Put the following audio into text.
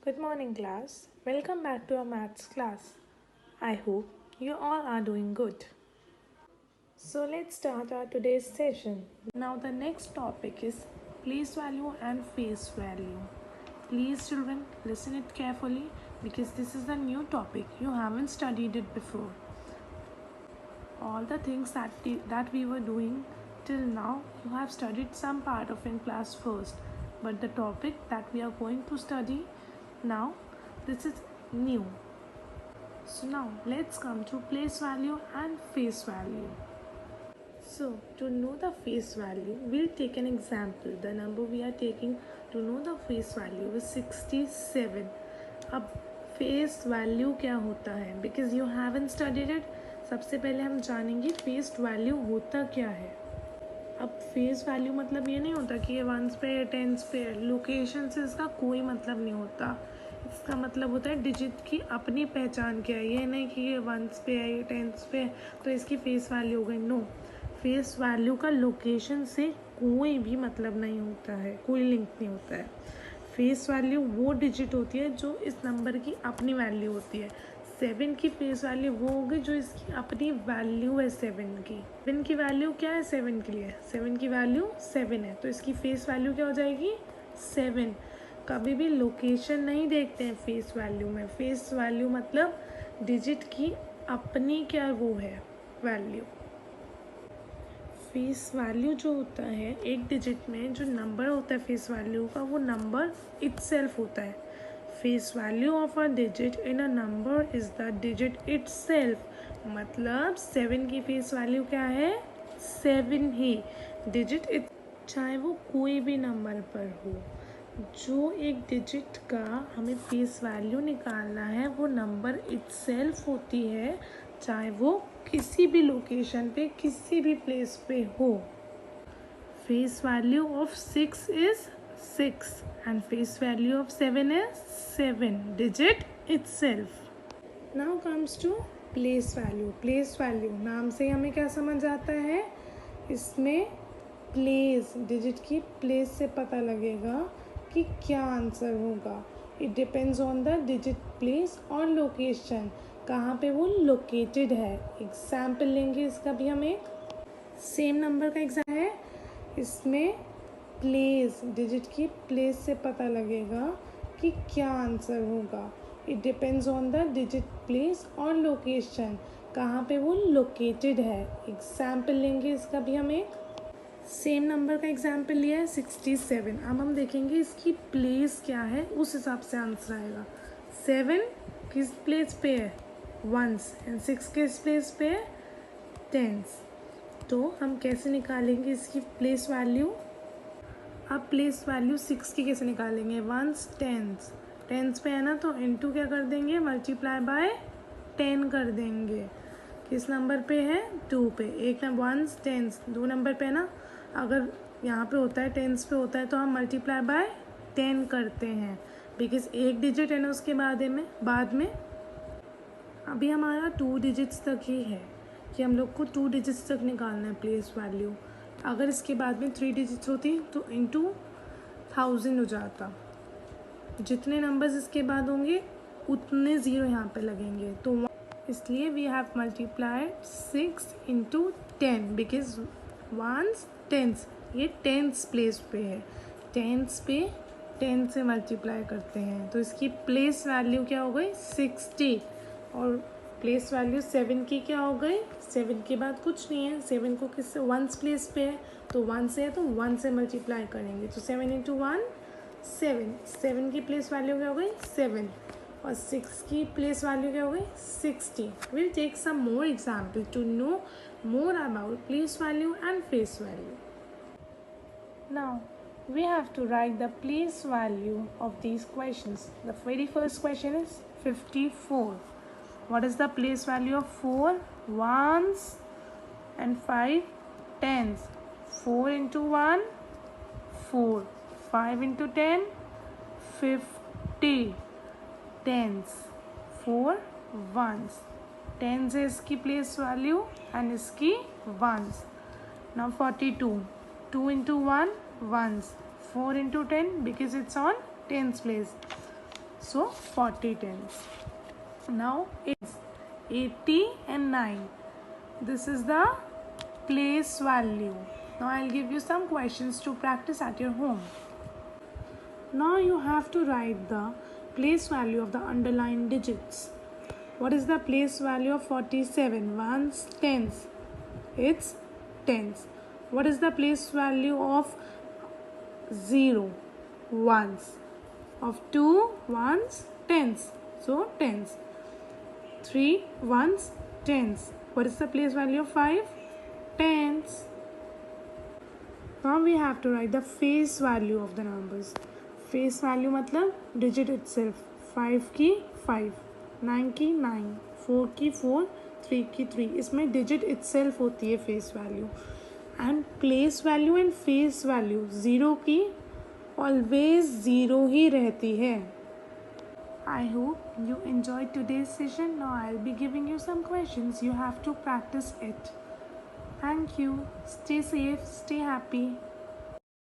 Good morning, class. Welcome back to our maths class. I hope you all are doing good. So, let's start our today's session. Now, the next topic is place value and face value. Please, children, listen it carefully because this is a new topic. You haven't studied it before. All the things that we were doing till now, you have studied some part of in class first. But the topic that we are going to study now, this is new. So now let's come to place value and face value. So to know the face value, we'll take an example. The number we are taking to know the face value is 67. अब face value क्या होता है? Because you haven't studied it, सबसे पहले हम जानेंगे face value होता क्या है. अब फेस वैल्यू मतलब ये नहीं होता कि ये वंस पे टेंस पे लोकेशन से इसका कोई मतलब नहीं होता. इसका मतलब होता है डिजिट की अपनी पहचान क्या है. ये नहीं कि ये वंस पे है ये टेंस पे है तो इसकी फेस वैल्यू हो गई. नो, फेस वैल्यू का लोकेशन से कोई भी मतलब नहीं होता है, कोई लिंक नहीं होता है. फेस वैल्यू वो डिजिट होती है जो इस नंबर की अपनी वैल्यू होती है. 7 की फेस वैल्यू वो होगी जो इसकी अपनी वैल्यू है 7 की. 7 की वैल्यू क्या है 7 के लिए? 7 की वैल्यू 7 है तो इसकी फेस वैल्यू क्या हो जाएगी 7. कभी भी लोकेशन नहीं देखते हैं फेस वैल्यू में. फेस वैल्यू मतलब डिजिट की अपनी क्या वो है वैल्यू. फेस वैल्यू जो होता है एक डिजिट में जो नंबर होता है फेस वैल्यू का वो नंबर इटसेल्फ होता है. Face value of a digit in a number is the digit itself. मतलब 7 की फेस वैल्यू क्या है 7 ही. डिजिट चाहे वो कोई भी नंबर पर हो, जो एक डिजिट का हमें फेस वैल्यू निकालना है वो नंबर इटसेल्फ होती है, चाहे वो किसी भी लोकेशन पे किसी भी प्लेस पे हो. Face value of 6 is 6 and face value of 7 is 7 digit itself. Now comes to place value. Place value नाम से हमें क्या समझ आता है, इसमें प्लेस डिजिट की प्लेस से पता लगेगा कि क्या आंसर होगा. It depends on the digit place और लोकेशन, कहाँ पे वो लोकेटेड है. एग्जाम्पल लेंगे इसका भी. हम एक सेम नंबर का एग्जाम्पल है, इसमें प्लेस डिजिट की प्लेस से पता लगेगा कि क्या आंसर होगा. It depends on the digit place और लोकेशन, कहाँ पे वो लोकेटेड है. एग्जाम्पल लेंगे इसका भी. हम एक सेम नंबर का एग्जाम्पल लिया है 67. अब हम देखेंगे इसकी प्लेस क्या है, उस हिसाब से आंसर आएगा. 7 किस प्लेस पे है वंस एंड 6 किस प्लेस पे है टेंस. तो हम कैसे निकालेंगे इसकी प्लेस वैल्यू. अब प्लेस वैल्यू 6 की कैसे निकालेंगे. वंस टेंस, टेंस पे है ना तो इनटू क्या कर देंगे मल्टीप्लाई बाय 10 कर देंगे. किस नंबर पे है 2 पे. एक नंबर वंस टेंस 2 नंबर पे है ना, अगर यहाँ पे होता है टेंस पे होता है तो हम मल्टीप्लाई बाय 10 करते हैं बिकॉज एक डिजिट है ना उसके बाद में अभी हमारा 2 डिजिट्स तक ही है कि हम लोग को 2 डिजिट्स तक निकालना है प्लेस वैल्यू. अगर इसके बाद में 3 डिजिट्स होती तो इंटू 1000 हो जाता. जितने नंबर्स इसके बाद होंगे उतने ज़ीरो यहाँ पे लगेंगे तो इसलिए we have multiplied 6 into 10 because ones tens ये टेंस प्लेस पे है. टेंस पे 10 से मल्टीप्लाई करते हैं तो इसकी प्लेस वैल्यू क्या हो गई 60 और प्लेस वैल्यू 7 की क्या हो गई 7 के बाद कुछ नहीं है. 7 को किससे वंस प्लेस पे है तो 1 से है तो 1 से मल्टीप्लाई करेंगे तो 7 इंटू 1 7. 7 की प्लेस वैल्यू क्या हो गई 7 और 6 की प्लेस वैल्यू क्या हो गई 60. Will take some more example to know more about place value and face value. Now we have to write the place value of these questions. The very first question is 54. What is the place value of 4 ones and 5 tens? 4 into 1 4, 5 into 10 50 tens. 4 ones. Tens है इसकी place value and इसकी ones. Now 42. 2 into 1 ones. 4 into 10 because it's on tens place. So 40 tens. Now it's 80 and 9. This is the place value. Now I'll give you some questions to practice at your home. Now you have to write the place value of the underlined digits. What is the place value of 47? Ones, tens. It's tens. What is the place value of 0? Ones. Of 2, ones, tens. So tens. 3, ones, tens. What is the place value of 5? Tens. Now we have to write the face value of the numbers. Face value मतलब digit itself. 5 की 5, 9 की 9, 4 की 4, 3 की 3. इसमें digit itself होती है face value. And place value and face value 0 की always 0 ही रहती है. I hope you enjoyed today's session. Now I'll be giving you some questions. You have to practice it. Thank you. Stay safe. Stay happy.